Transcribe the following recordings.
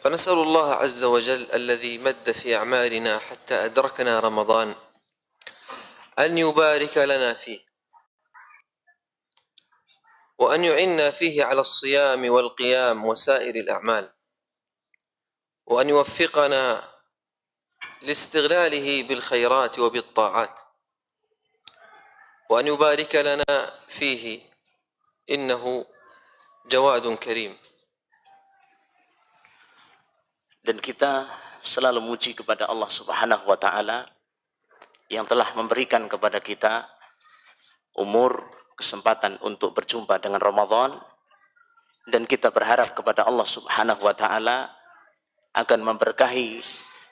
فنسأل الله عز وجل الذي مد في أعمالنا حتى أدركنا رمضان أن يبارك لنا فيه، وأن يعنا فيه على الصيام والقيام وسائر الأعمال، وأن يوفقنا لاستغلاله بالخيرات وبالطاعات، وأن يبارك لنا فيه إنه جواد كريم. Dan kita selalu memuji kepada Allah Subhanahu wa Ta'ala yang telah memberikan kepada kita umur, kesempatan untuk berjumpa dengan Ramadan, dan kita berharap kepada Allah Subhanahu wa Ta'ala akan memberkahi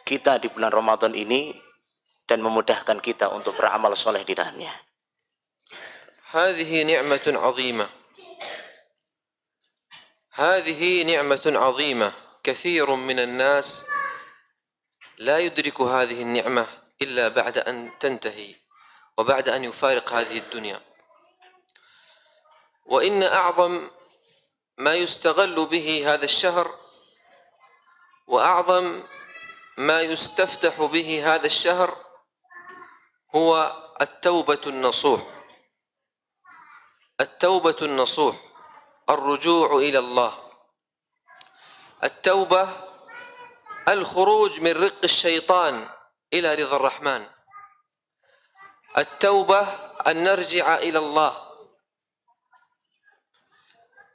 kita di bulan Ramadan ini dan memudahkan kita untuk beramal soleh di dalamnya. هذه نعمة عظيمة، هذه نعمة عظيمة. كثير من الناس لا يدرك هذه النعمة إلا بعد أن تنتهي وبعد أن يفارق هذه الدنيا. وإن أعظم ما يستغل به هذا الشهر وأعظم ما يستفتح به هذا الشهر هو التوبة النصوح، التوبة النصوح، الرجوع إلى الله. التوبة الخروج من رق الشيطان إلى رضا الرحمن. التوبة أن نرجع إلى الله.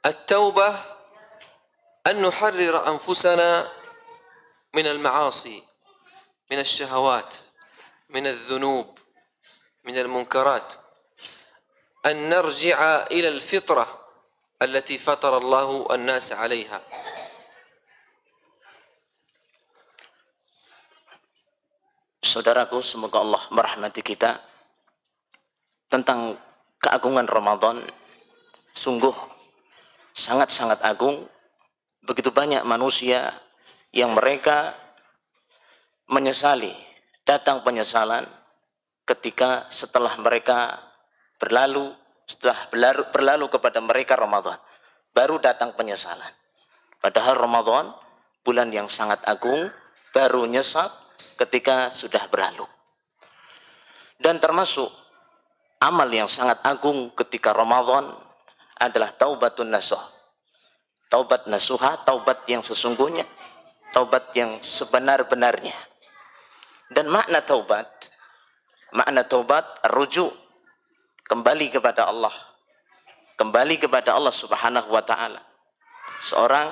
التوبة أن نحرر أنفسنا من المعاصي، من الشهوات، من الذنوب، من المنكرات، أن نرجع إلى الفطرة التي فطر الله الناس عليها. Saudaraku, semoga Allah merahmati kita. Tentang keagungan Ramadan, sungguh sangat-sangat agung. Begitu banyak manusia yang mereka menyesali, datang penyesalan ketika setelah mereka berlalu kepada mereka Ramadan, baru datang penyesalan. Padahal Ramadan bulan yang sangat agung, baru nyesal ketika sudah berlalu. Dan termasuk amal yang sangat agung ketika Ramadan adalah taubatun nasuh. Taubat nasuha, taubat yang sesungguhnya, taubat yang sebenar-benarnya. Dan makna taubat rujuk, kembali kepada Allah, kembali kepada Allah Subhanahu wa Ta'ala. Seorang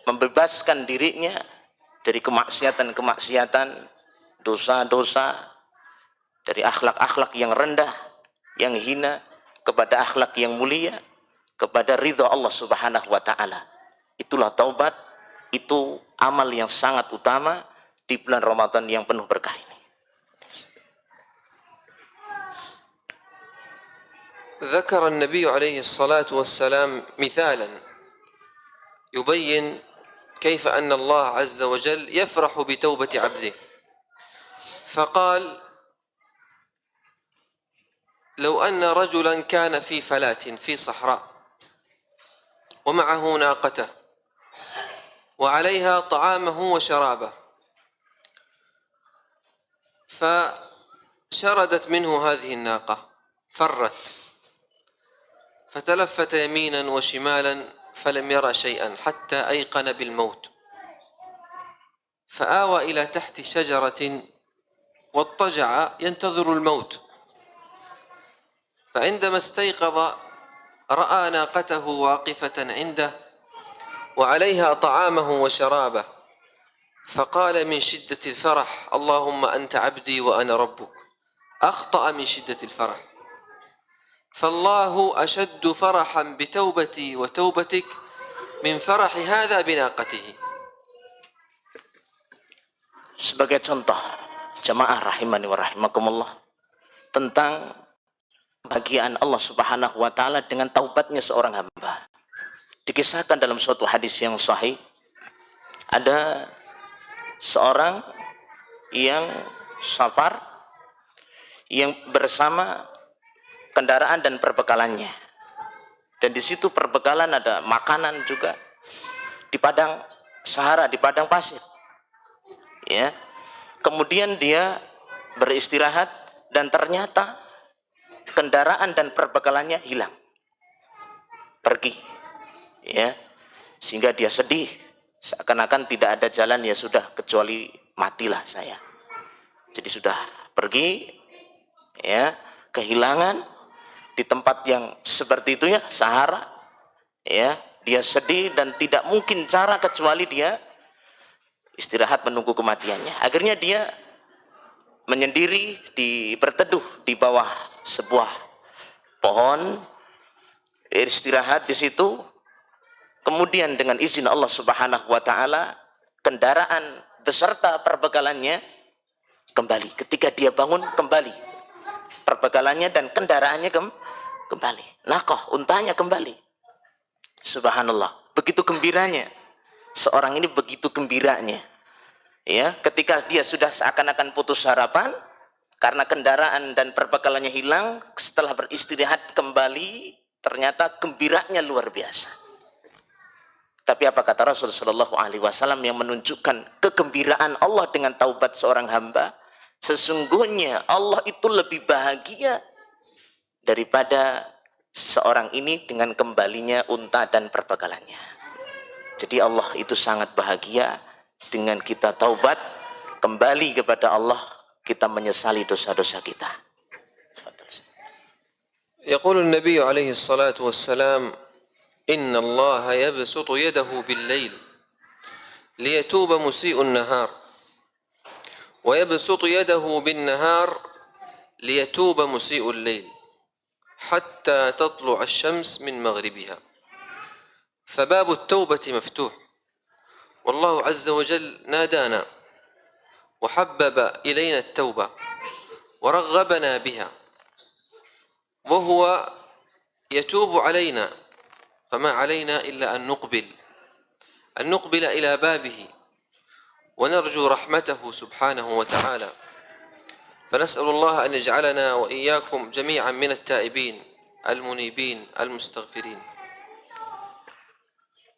membebaskan dirinya dari kemaksiatan-kemaksiatan, dosa-dosa, dari akhlak-akhlak yang rendah, yang hina, kepada akhlak yang mulia, kepada ridha Allah Subhanahu wa Ta'ala. Itulah taubat, itu amal yang sangat utama di bulan Ramadan yang penuh berkah ini. ذكر النبي عليه الصلاة والسلام مثالا يبين كيف أن الله عز وجل يفرح بتوبة عبده، فقال: لو أن رجلا كان في فلاة في صحراء ومعه ناقته وعليها طعامه وشرابه، فشردت منه هذه الناقة، فرت، فتلفت يمينا وشمالا فلم يرى شيئا حتى أيقن بالموت، فآوى إلى تحت شجرة واضطجع ينتظر الموت، فعندما استيقظ رأى ناقته واقفة عنده وعليها طعامه وشرابه، فقال من شدة الفرح: اللهم أنت عبدي وأنا ربك. أخطأ من شدة الفرح، فالله أشد فرحا بتوبتي وتوبتك من فرح هذا بناقته. Sebagai contoh, jamaah rahimani wa rahimakumullah, tentang kebahagiaan Allah Subhanahu wa Ta'ala dengan taubatnya seorang hamba. Dikisahkan dalam suatu hadis yang sahih, ada seorang yang safar, yang bersama kendaraan dan perbekalannya. Dan di situ perbekalan ada makanan juga di padang Sahara, di padang pasir. Ya. Kemudian dia beristirahat dan ternyata kendaraan dan perbekalannya hilang. Pergi. Ya. Sehingga dia sedih. Seakan-akan tidak ada jalan, ya sudah, kecuali matilah saya. Jadi sudah pergi, ya, kehilangan di tempat yang seperti itu, ya, Sahara. Ya, dia sedih dan tidak mungkin cara kecuali dia istirahat menunggu kematiannya. Akhirnya dia menyendiri, berteduh di bawah sebuah pohon, istirahat di situ. Kemudian dengan izin Allah Subhanahu wa taala, kendaraan beserta perbekalannya kembali. Ketika dia bangun, kembali perbekalannya dan kendaraannya kembali. Naqah, untanya kembali. Subhanallah, begitu gembiranya. Seorang ini begitu gembiranya. Ya, ketika dia sudah seakan-akan putus harapan karena kendaraan dan perbekalannya hilang, setelah beristirahat kembali, ternyata gembiranya luar biasa. Tapi apa kata Rasul Shallallahu Alaihi Wasallam yang menunjukkan kegembiraan Allah dengan taubat seorang hamba? Sesungguhnya Allah itu lebih bahagia daripada seorang ini dengan kembalinya unta dan perbekalannya. Jadi Allah itu sangat bahagia dengan kita taubat, kembali kepada Allah, kita menyesali dosa-dosa kita. يقول النبي عليه الصلاة والسلام إن الله يبسط يده بالليل ليتوب مسيء النهار ويبسط يده بالنهار ليتوب مسيء الليل حتى تطلع الشمس من مغربها فباب التوبة مفتوح والله عز وجل نادانا وحبب إلينا التوبة ورغبنا بها وهو يتوب علينا فما علينا إلا أن نقبل إلى بابه ونرجو رحمته سبحانه وتعالى فنسأل الله أن يجعلنا وإياكم جميعا من التائبين المنيبين المستغفرين.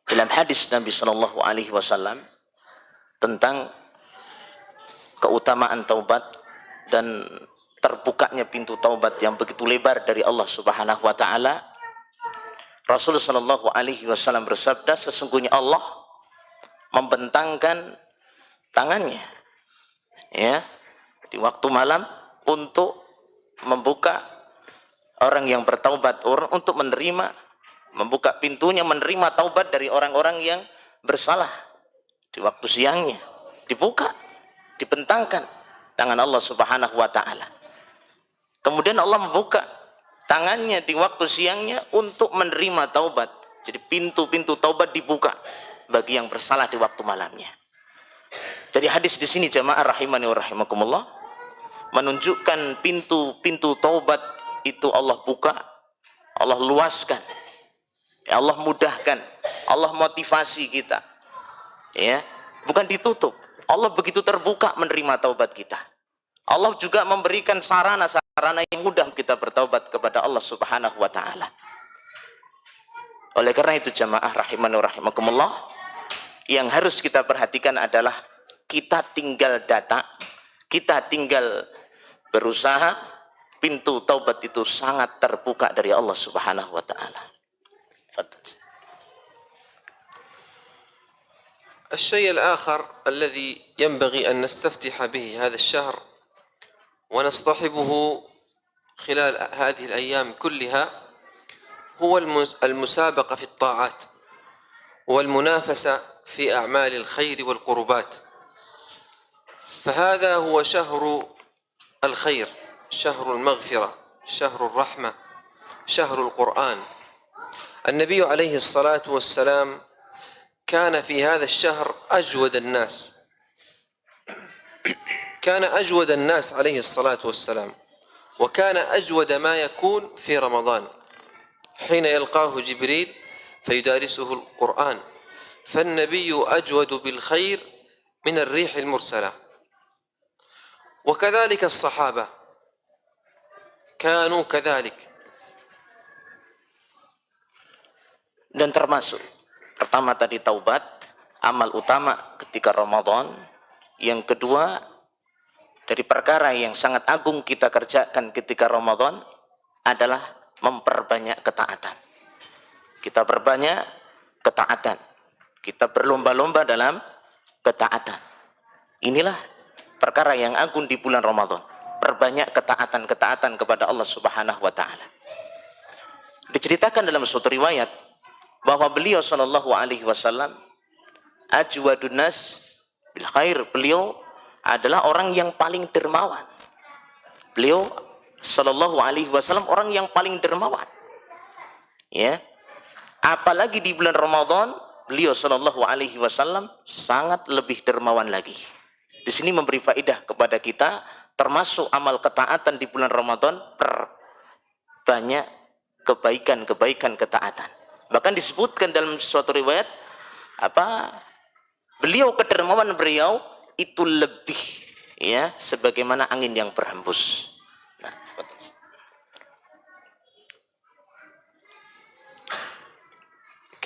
Dalam hadis Nabi Shallallahu Alaihi Wasallam tentang keutamaan taubat dan terbukanya pintu taubat yang begitu lebar dari Allah Subhanahu Wa Taala, Rasulullah Shallallahu Alaihi Wasallam bersabda, sesungguhnya Allah membentangkan tangannya, ya, di waktu malam untuk membuka orang yang bertaubat, orang untuk membuka pintunya menerima taubat dari orang-orang yang bersalah. Di waktu siangnya dibuka, dibentangkan tangan Allah Subhanahu Wa Taala. Kemudian Allah membuka tangannya di waktu siangnya untuk menerima taubat. Jadi pintu-pintu taubat dibuka bagi yang bersalah di waktu malamnya. Dari hadis di sini jamaah rahimani wa rahimakumullah menunjukkan pintu-pintu taubat itu Allah buka, Allah luaskan, ya, Allah mudahkan, Allah motivasi kita. Ya, bukan ditutup. Allah begitu terbuka menerima taubat kita. Allah juga memberikan sarana-sarana yang mudah kita bertaubat kepada Allah Subhanahu wa taala. Oleh karena itu jamaah rahimani wa rahimakumullah, yang harus kita perhatikan adalah kita tinggal kita tinggal berusaha, pintu taubat itu sangat terbuka dari Allah Subhanahu wa taala. الشيء الآخر الذي ينبغي أن نستفتح به هذا الشهر ونصطحبه خلال هذه الأيام كلها هو المسابقة في الطاعات والمنافسة في أعمال الخير والقربات. فهذا هو شهر الخير، شهر المغفرة، شهر الرحمة، شهر القرآن. النبي عليه الصلاة والسلام كان في هذا الشهر أجود الناس، كان أجود الناس عليه الصلاة والسلام، وكان أجود ما يكون في رمضان حين يلقاه جبريل فيدارسه القرآن، فالنبي أجود بالخير من الريح المرسلة. وكذلك الصحابة كانوا كذلك. Dan termasuk pertama tadi taubat, amal utama ketika Ramadan. Yang kedua, dari perkara yang sangat agung kita kerjakan ketika Ramadan adalah memperbanyak ketaatan. Kita perbanyak ketaatan. Kita berlomba-lomba dalam ketaatan. Inilah perkara yang agung di bulan Ramadan. Perbanyak ketaatan-ketaatan kepada Allah Subhanahu wa taala. Diceritakan dalam suatu riwayat bahwa beliau sallallahu alaihi wasallam ajwadun nas bil khair. Beliau adalah orang yang paling dermawan. Beliau sallallahu alaihi wasallam orang yang paling dermawan. Ya. Apalagi di bulan Ramadan, beliau sallallahu alaihi wasallam sangat lebih dermawan lagi. Di sini memberi faedah kepada kita, termasuk amal ketaatan di bulan Ramadan banyak kebaikan-kebaikan ketaatan. Bahkan disebutkan dalam suatu riwayat beliau, kedermawan beliau itu lebih ya sebagaimana angin yang berhembus. Nah,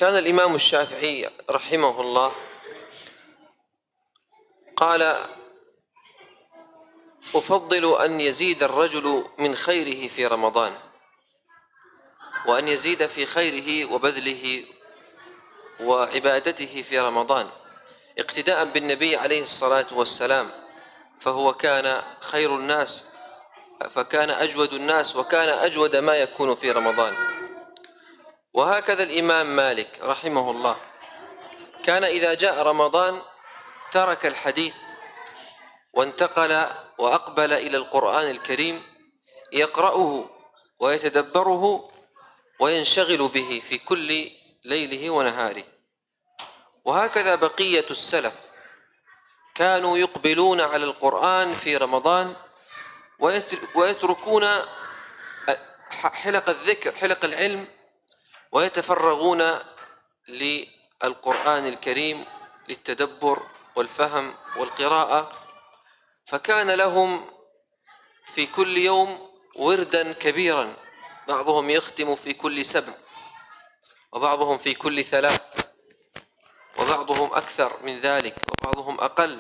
كان الإمام الشافعي رحمه الله قال: أفضل أن يزيد الرجل من خيره في رمضان، وأن يزيد في خيره وبذله وعبادته في رمضان اقتداء بالنبي عليه الصلاة والسلام، فهو كان خير الناس، فكان أجود الناس، وكان أجود ما يكون في رمضان. وهكذا الإمام مالك رحمه الله كان إذا جاء رمضان ترك الحديث وانتقل وأقبل إلى القرآن الكريم يقرأه ويتدبره وينشغل به في كل ليله ونهاره. وهكذا بقية السلف كانوا يقبلون على القرآن في رمضان ويتركون حلق الذكر، حلق العلم، ويتفرغون للقرآن الكريم للتدبر والفهم والقراءة. فكان لهم في كل يوم وردا كبيرا، بعضهم يختم في كل 7، وبعضهم في كل 3، وبعضهم أكثر من ذلك، وبعضهم أقل،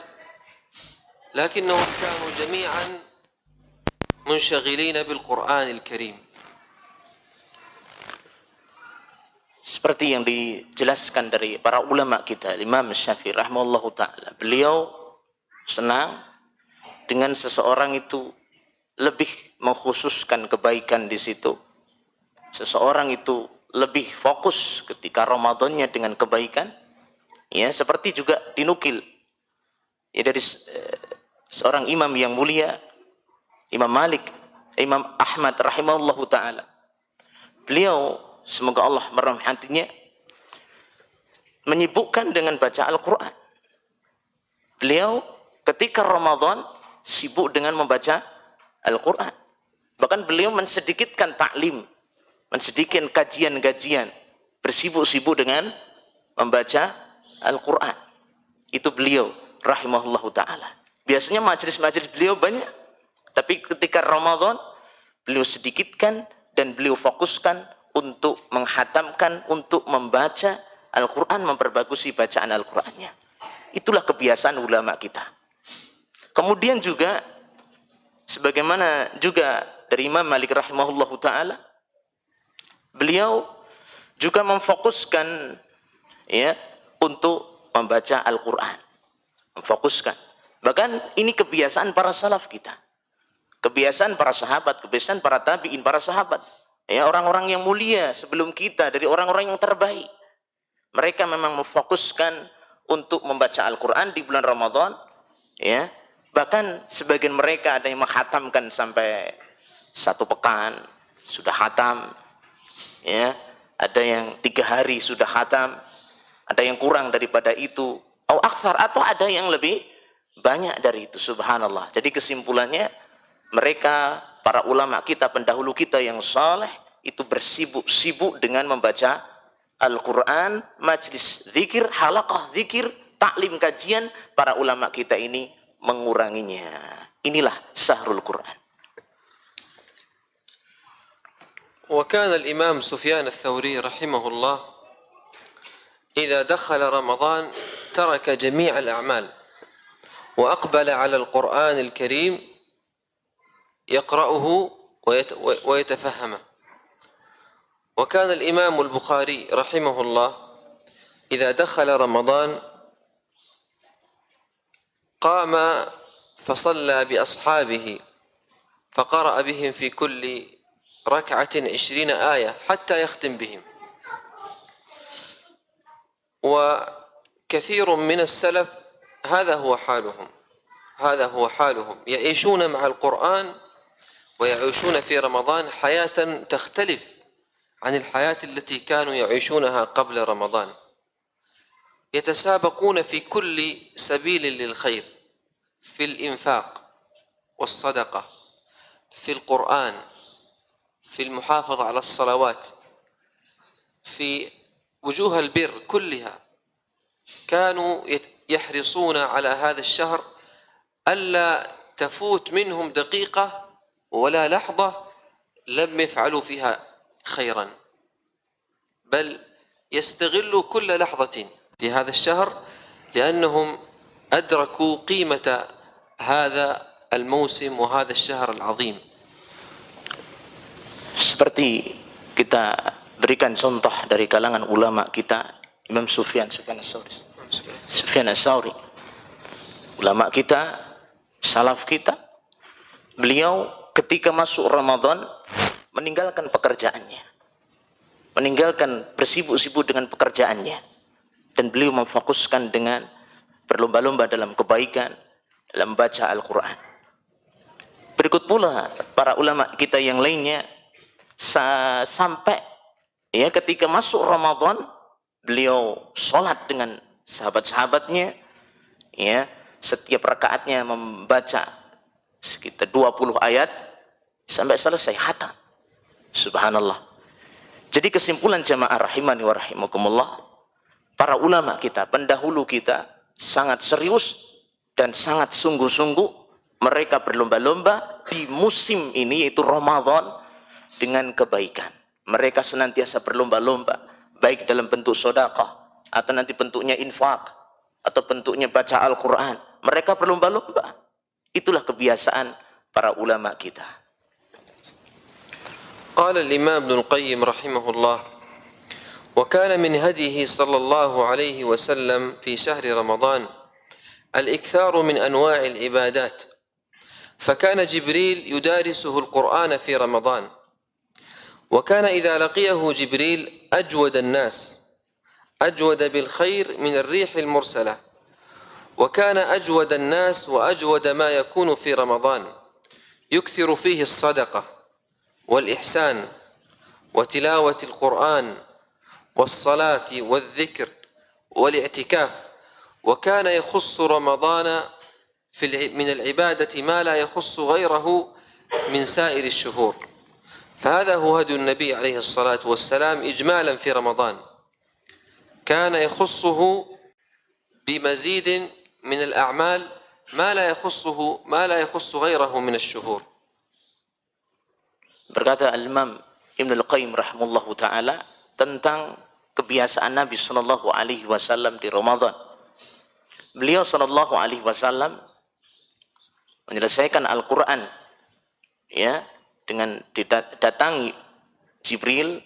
لكنهم كانوا جميعا منشغلين بالقرآن الكريم. Seperti yang dijelaskan dari para ulama kita, Imam Syafi'i rahimahullahu ta'ala, beliau senang dengan seseorang itu lebih mengkhususkan kebaikan di situ. Seseorang itu lebih fokus ketika Ramadannya dengan kebaikan. Ya, seperti juga dinukil ya dari seorang imam yang mulia, Imam Malik, Imam Ahmad rahimahullahu ta'ala. Beliau, semoga Allah merahmatinya, menyibukkan dengan baca Al-Quran. Beliau ketika Ramadan sibuk dengan membaca Al-Quran. Bahkan beliau mensedikitkan taklim, mensedikitkan kajian-kajian, bersibuk-sibuk dengan membaca Al-Quran. Itu beliau rahimahullahu ta'ala. Biasanya majelis-majelis beliau banyak, tapi ketika Ramadan beliau sedikitkan dan beliau fokuskan untuk menghatamkan, untuk membaca Al-Quran, memperbagusi bacaan Al-Qurannya. Itulah kebiasaan ulama kita. Kemudian juga sebagaimana juga dari Imam Malik rahimahullahu ta'ala, beliau juga memfokuskan ya untuk membaca Al-Quran, memfokuskan. Bahkan ini kebiasaan para salaf kita, kebiasaan para sahabat, kebiasaan para tabi'in, para sahabat, ya orang-orang yang mulia sebelum kita, dari orang-orang yang terbaik. Mereka memang memfokuskan untuk membaca Al-Quran di bulan Ramadan, ya. Bahkan sebagian mereka ada yang menghatamkan sampai 1 pekan sudah hatam, ya. Ada yang 3 hari sudah hatam, ada yang kurang daripada itu, atau aksar, atau ada yang lebih banyak dari itu. Subhanallah. Jadi kesimpulannya, mereka para ulama kita, pendahulu kita yang saleh itu bersibuk-sibuk dengan membaca Al-Quran, majlis zikir, halaqah zikir, taklim kajian. Para ulama kita ini menguranginya. Inilah sahrul Quran. وكان الإمام سفيان الثوري رحمه الله إذا دخل رمضان ترك جميع الأعمال وأقبل على القرآن الكريم يقرأه ويتفهمه. وكان الإمام البخاري رحمه الله إذا دخل رمضان قام فصلى بأصحابه فقرأ بهم في كل ركعة 20 آية حتى يختم بهم. وكثير من السلف هذا هو حالهم يعيشون مع القرآن ويعيشون في رمضان حياة تختلف عن الحياة التي كانوا يعيشونها قبل رمضان. يتسابقون في كل سبيل للخير، في الإنفاق والصدقة، في القرآن، في المحافظة على الصلوات، في وجوه البر كلها. كانوا يحرصون على هذا الشهر ألا تفوت منهم دقيقة ولا لحظة لم يفعلوا فيها خيرا، بل يستغلوا كل لحظة في هذا الشهر لأنهم أدركوا قيمة هذا الموسم وهذا الشهر العظيم. Seperti kita berikan contoh dari kalangan ulama kita, Imam Sufyan Ats-Tsauri, ulama kita, salaf kita. Beliau ketika masuk Ramadan meninggalkan pekerjaannya, meninggalkan bersibuk-sibuk dengan pekerjaannya, dan beliau memfokuskan dengan berlomba-lomba dalam kebaikan, dalam membaca Al-Quran. Berikut pula para ulama kita yang lainnya, sampai ya ketika masuk Ramadan beliau sholat dengan sahabat-sahabatnya, ya setiap rakaatnya membaca sekitar 20 ayat sampai selesai khatam. Subhanallah. Jadi kesimpulan jamaah rahimani wa rahimakumullah, para ulama kita, pendahulu kita sangat serius dan sangat sungguh-sungguh mereka berlomba-lomba di musim ini yaitu Ramadan dengan kebaikan. Mereka senantiasa berlomba-lomba baik dalam bentuk sedekah atau nanti bentuknya infak atau bentuknya baca Al-Quran. Mereka berlomba-lomba. Itulah kebiasaan para ulama kita. قال الإمام ابن القيم رحمه الله: وكان من هديه صلى الله عليه وسلم في شهر رمضان الإكثار من أنواع العبادات، فكان جبريل يدارسه القرآن في رمضان، وكان إذا لقيه جبريل أجود الناس، أجود بالخير من الريح المرسلة، وكان أجود الناس وأجود ما يكون في رمضان، يكثر فيه الصدقة والإحسان وتلاوة القرآن والصلاة والذكر والاعتكاف، وكان يخص رمضان من العبادة ما لا يخص غيره من سائر الشهور. فهذا هو هدي النبي عليه الصلاة والسلام إجمالا في رمضان، كان يخصه بمزيد من الأعمال ما لا يخص غيره من الشهور. Berkata Al-Imam Ibn Al-Qayyim rahimahullahu ta'ala tentang kebiasaan Nabi sallallahu alaihi wasallam di Ramadan. Beliau sallallahu alaihi wasallam menyelesaikan Al-Quran ya dengan didatangi Jibril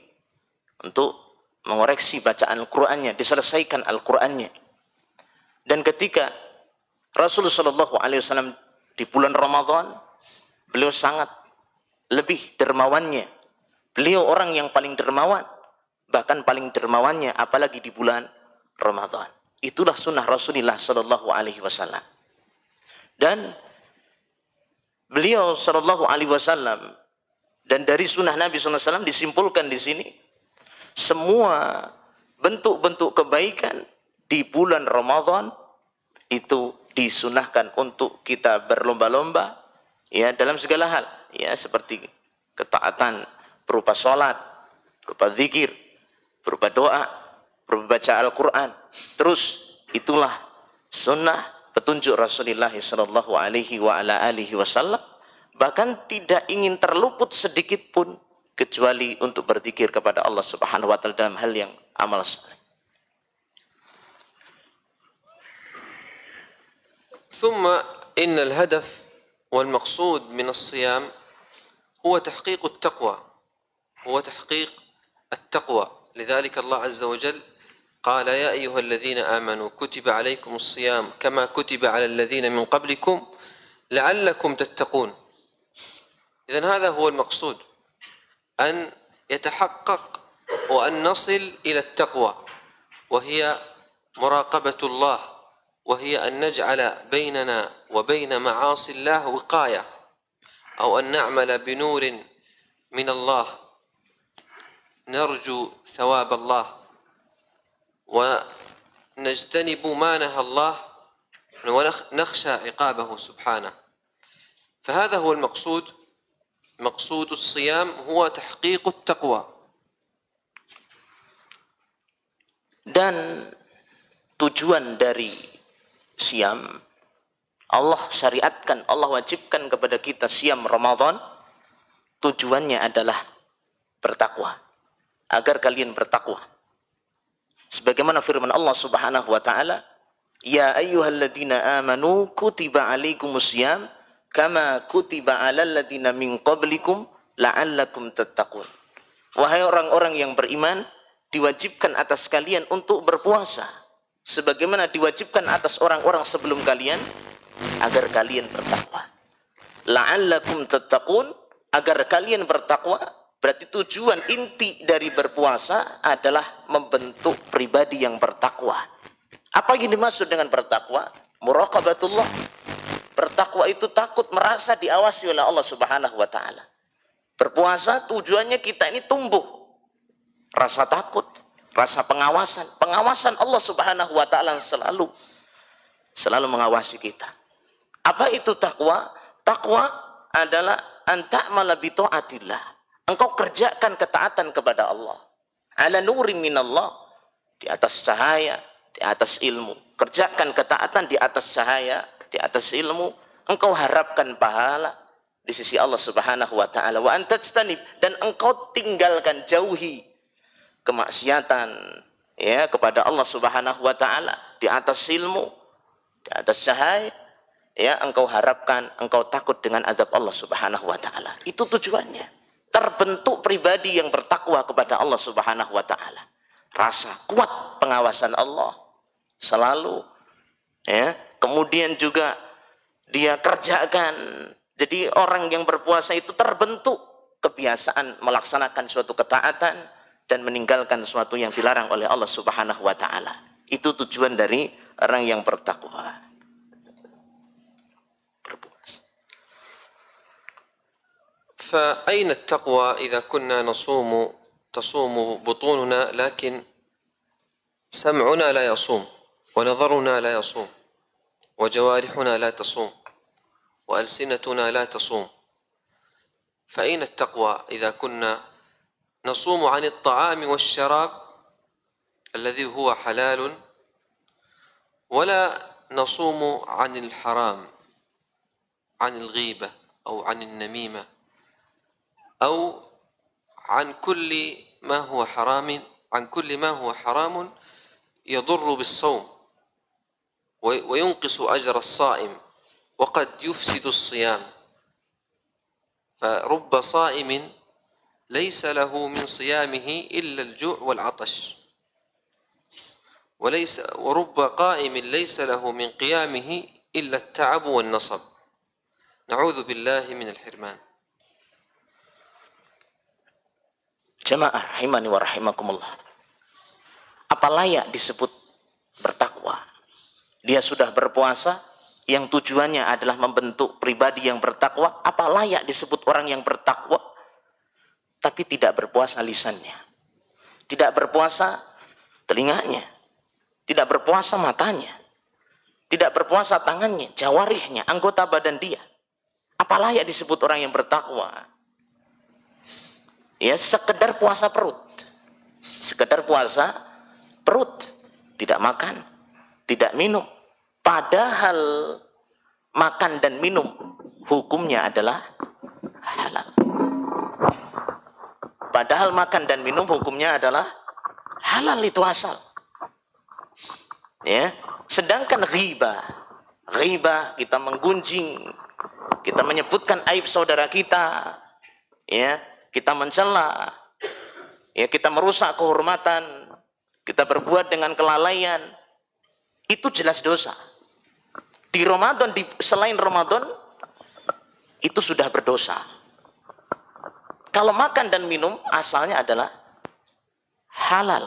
untuk mengoreksi bacaan Al-Qurannya, diselesaikan Al-Qurannya. Dan ketika Rasulullah sallallahu alaihi wasallam di bulan Ramadan, beliau sangat lebih dermawannya. Beliau orang yang paling dermawan, bahkan paling dermawannya apalagi di bulan Ramadan. Itulah sunnah Rasulullah sallallahu alaihi wasallam. Dan beliau sallallahu alaihi wasallam dan dari sunnah Nabi sallallahu alaihi wasallam disimpulkan di sini semua bentuk-bentuk kebaikan di bulan Ramadan itu disunahkan untuk kita berlomba-lomba ya dalam segala hal, ya seperti ketaatan berupa sholat, berupa zikir, berupa doa, berupa baca Al-Quran. Terus itulah sunnah petunjuk Rasulullah sallallahu alaihi wa ala alihi wasallam, bahkan tidak ingin terluput sedikit pun kecuali untuk berzikir kepada Allah Subhanahu wa taala dalam hal yang amal saleh. ثم إن الهدف والمقصود من الصيام هو تحقيق التقوى، هو تحقيق التقوى. لذلك الله عز وجل قال: يا أيها الذين آمنوا كتب عليكم الصيام كما كتب على الذين من قبلكم لعلكم تتقون. إذن هذا هو المقصود، أن يتحقق وأن نصل إلى التقوى، وهي مراقبة الله، وهي أن نجعل بيننا وبين معاصي الله وقاية، أو أن نعمل بنور من الله نرجو ثواب الله ونجتنب ما نهى الله ونخشى عقابه سبحانه. فهذا هو المقصود. مقصود الصيام هو تحقيق التقوى. Dan tujuan dari siam, Allah syariatkan, Allah wajibkan kepada kita siam Ramadan, tujuannya adalah bertakwa, agar kalian bertakwa. Sebagaimana firman Allah Subhanahu wa taala, "Ya ayyuhalladzina amanu kutiba alaikumus syiyam kama kutiba alal ladzina min qablikum la'allakum tattaqun." Wahai orang-orang yang beriman, diwajibkan atas kalian untuk berpuasa sebagaimana diwajibkan atas orang-orang sebelum kalian agar kalian bertakwa. La'allakum tattaqun, agar kalian bertakwa. Berarti tujuan inti dari berpuasa adalah membentuk pribadi yang bertakwa. Apa yang dimaksud dengan bertakwa? Muraqabatullah. Bertakwa itu takut merasa diawasi oleh Allah Subhanahu wa taala. Berpuasa tujuannya kita ini tumbuh rasa takut, rasa pengawasan. Pengawasan Allah Subhanahu wa taala selalu mengawasi kita. Apa itu takwa? Takwa adalah an ta'mala bi ta'atillah. Engkau kerjakan ketaatan kepada Allah. Ala nurim minallah, di atas cahaya, di atas ilmu. Kerjakan ketaatan di atas cahaya, di atas ilmu. Engkau harapkan pahala di sisi Allah Subhanahu wa taala. Wa antajtanib, dan engkau tinggalkan, jauhi kemaksiatan ya kepada Allah Subhanahu wa taala di atas ilmu, di atas cahaya. Ya, engkau harapkan, engkau takut dengan azab Allah Subhanahu wa taala. Itu tujuannya. Terbentuk pribadi yang bertakwa kepada Allah Subhanahu wa taala. Rasa kuat pengawasan Allah selalu ya. Kemudian juga dia kerjakan. Jadi orang yang berpuasa itu terbentuk kebiasaan melaksanakan suatu ketaatan dan meninggalkan sesuatu yang dilarang oleh Allah Subhanahu wa taala. Itu tujuan dari orang yang bertakwa. فأين التقوى إذا كنا تصوم بطوننا لكن سمعنا لا يصوم ونظرنا لا يصوم وجوارحنا لا تصوم وألسنتنا لا تصوم؟ فأين التقوى إذا كنا نصوم عن الطعام والشراب الذي هو حلال ولا نصوم عن الحرام، عن الغيبة أو عن النميمة أو عن كل ما هو حرام يضر بالصوم وينقص أجر الصائم وقد يفسد الصيام. فرب صائم ليس له من صيامه إلا الجوع والعطش، ورب قائم ليس له من قيامه إلا التعب والنصب. نعوذ بالله من الحرمان. Jamaah rahimani wa rahimakumullah. Apa layak disebut bertakwa? Dia sudah berpuasa yang tujuannya adalah membentuk pribadi yang bertakwa. Apa layak disebut orang yang bertakwa tapi tidak berpuasa lisannya, tidak berpuasa telinganya, tidak berpuasa matanya, tidak berpuasa tangannya, jawarihnya, anggota badan dia? Apa layak disebut orang yang bertakwa? Ya, sekedar puasa perut. Sekedar puasa perut. Tidak makan, tidak minum. Padahal makan dan minum hukumnya adalah halal. Padahal makan dan minum hukumnya adalah halal, itu asal. Ya, sedangkan ghibah, ghibah, kita menggunjing, kita menyebutkan aib saudara kita, ya, kita mencela, ya, kita merusak kehormatan, kita berbuat dengan kelalaian, itu jelas dosa. Di Ramadan, selain Ramadan, itu sudah berdosa. Kalau makan dan minum asalnya adalah halal.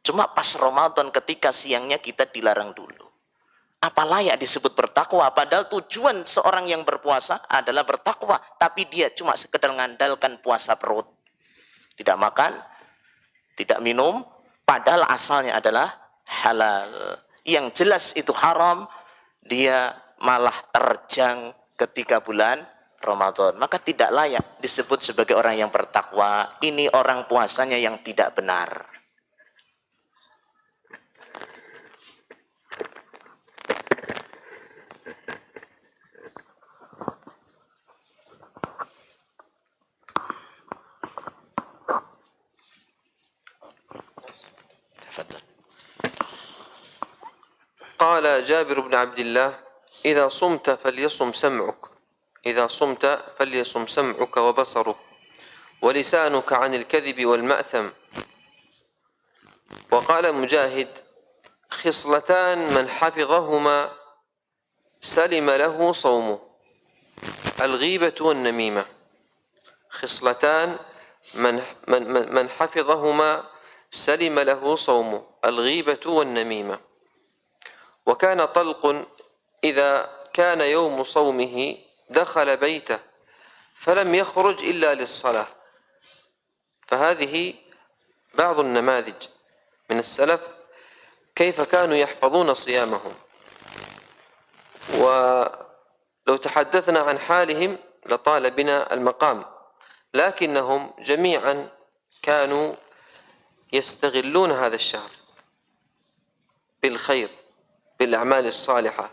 Cuma pas Ramadan ketika siangnya kita dilarang dulu. Apa layak disebut bertakwa? Padahal tujuan seorang yang berpuasa adalah bertakwa. Tapi dia cuma sekedar mengandalkan puasa perut. Tidak makan, tidak minum. Padahal asalnya adalah halal. Yang jelas itu haram. Dia malah terjang ketika bulan Ramadan. Maka tidak layak disebut sebagai orang yang bertakwa. Ini orang puasanya yang tidak benar. قال جابر بن عبد الله: إذا صمت فليصم سمعك، إذا صمت فليصم سمعك وبصرك ولسانك عن الكذب والمأثم. وقال مجاهد: خصلتان من حفظهما سلم له صومه، الغيبة والنميمة. خصلتان من حفظهما سلم له صومه، الغيبة والنميمة. وكان طلق إذا كان يوم صومه دخل بيته فلم يخرج إلا للصلاة. فهذه بعض النماذج من السلف كيف كانوا يحفظون صيامهم. ولو تحدثنا عن حالهم لطال بنا المقام، لكنهم جميعا كانوا يستغلون هذا الشهر بالخير، بالأعمال الصالحة،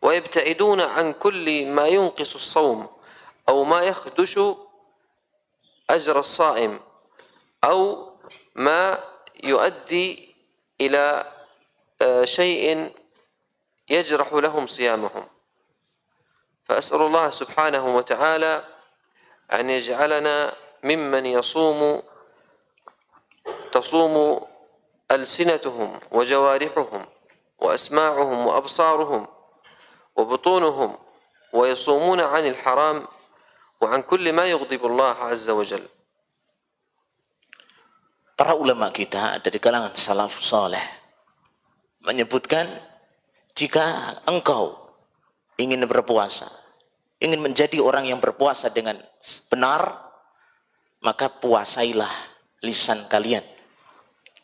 ويبتعدون عن كل ما ينقص الصوم أو ما يخدش أجر الصائم أو ما يؤدي إلى شيء يجرح لهم صيامهم. فأسأل الله سبحانه وتعالى أن يجعلنا ممن تصوم ألسنتهم وجوارحهم وأسماعهم وأبصارهم وبطونهم ويصومون عن الحرام وعن كل ما يغضب الله عز وجل. Para ulama kita dari kalangan salaf saleh menyebutkan, jika engkau ingin berpuasa, ingin menjadi orang yang berpuasa dengan benar, maka puasailah lisan kalian,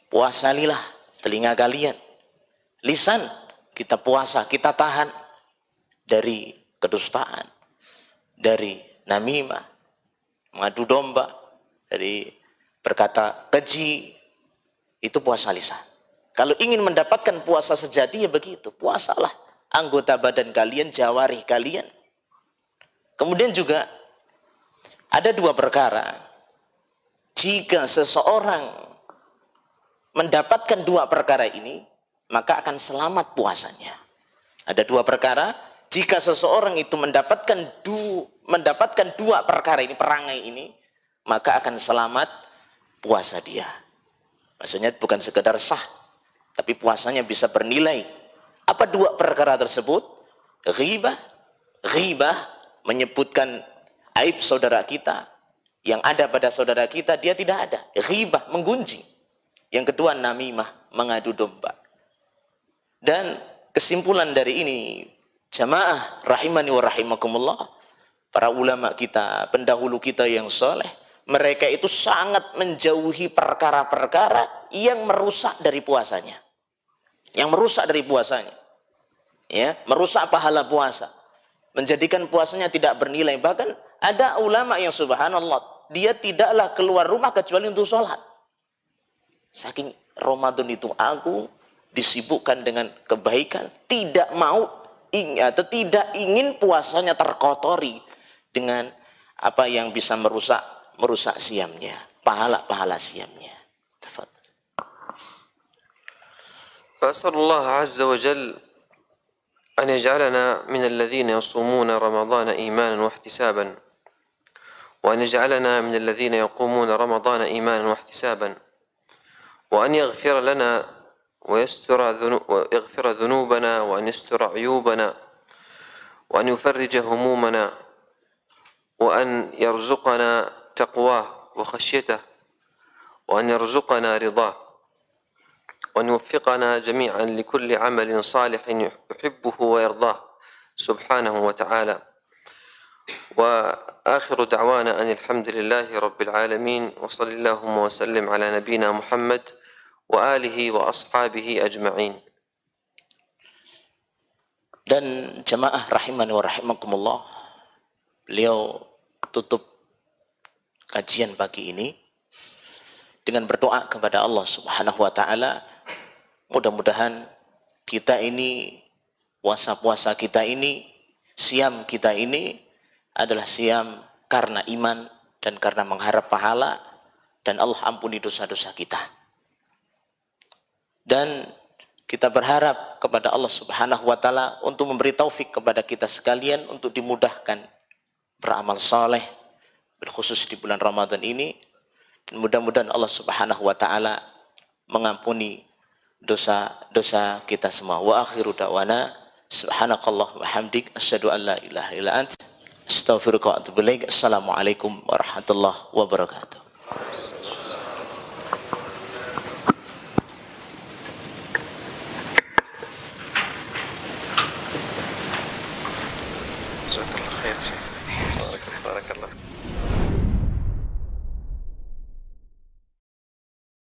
puasailah telinga kalian. Lisan kita puasa, kita tahan dari kedustaan, dari namimah, mengadu domba, dari berkata keji. Itu puasa lisan. Kalau ingin mendapatkan puasa sejati, ya begitu, puasalah anggota badan kalian, jawarih kalian. Kemudian juga ada dua perkara. Jika seseorang mendapatkan dua perkara ini, maka akan selamat puasanya. Ada dua perkara. Jika seseorang itu mendapatkan dua perkara ini, perangai ini, maka akan selamat puasa dia. Maksudnya bukan sekedar sah, tapi puasanya bisa bernilai. Apa dua perkara tersebut? Ghibah. Ghibah menyebutkan aib saudara kita, yang ada pada saudara kita dia tidak ada. Ghibah, menggunjing. Yang kedua, namimah, mengadu domba. Dan kesimpulan dari ini, jamaah rahimani wa rahimakumullah, para ulama kita, pendahulu kita yang soleh, mereka itu sangat menjauhi perkara-perkara yang merusak dari puasanya. Yang merusak dari puasanya. Ya, merusak pahala puasa. Menjadikan puasanya tidak bernilai. Bahkan ada ulama yang subhanallah, dia tidaklah keluar rumah kecuali untuk sholat. Saking Ramadan itu agung, disibukkan dengan kebaikan, tidak mau atau tidak ingin puasanya terkotori dengan apa yang bisa merusak siamnya, pahala siamnya. Tafadhal. فأسأل الله عز وجل أن يجعلنا من الذين يصومون رمضان إيمانا واحتسابا، وأن يجعلنا من الذين يقومون رمضان إيمانا واحتسابا، وأن يغفر لنا ويغفر ذنوبنا، وأن يستر عيوبنا، وأن يفرج همومنا، وأن يرزقنا تقواه وخشيته، وأن يرزقنا رضاه، وأن يوفقنا جميعا لكل عمل صالح يحبه ويرضاه سبحانه وتعالى. وآخر دعوانا أن الحمد لله رب العالمين، وصل اللهم وسلم على نبينا محمد وآله وأصحابه أجمعين. Dan jamaah rahimani wa rahimakumullah, beliau tutup kajian pagi ini dengan berdoa kepada Allah Subhanahu wa taala, mudah-mudahan kita ini, puasa-puasa kita ini, siam kita ini adalah siam karena iman dan karena mengharap pahala, dan Allah ampuni dosa-dosa kita. Dan kita berharap kepada Allah Subhanahu wa taala untuk memberi taufik kepada kita sekalian untuk dimudahkan beramal saleh, berkhusus di bulan Ramadan ini. Dan mudah-mudahan Allah Subhanahu wa taala mengampuni dosa-dosa kita semua. Wa akhiru da'wana subhanakallah wa hamdik asyhadu an la ilaha illa ant astaghfiruka wa atubu ilaik. Assalamualaikum warahmatullahi wabarakatuh.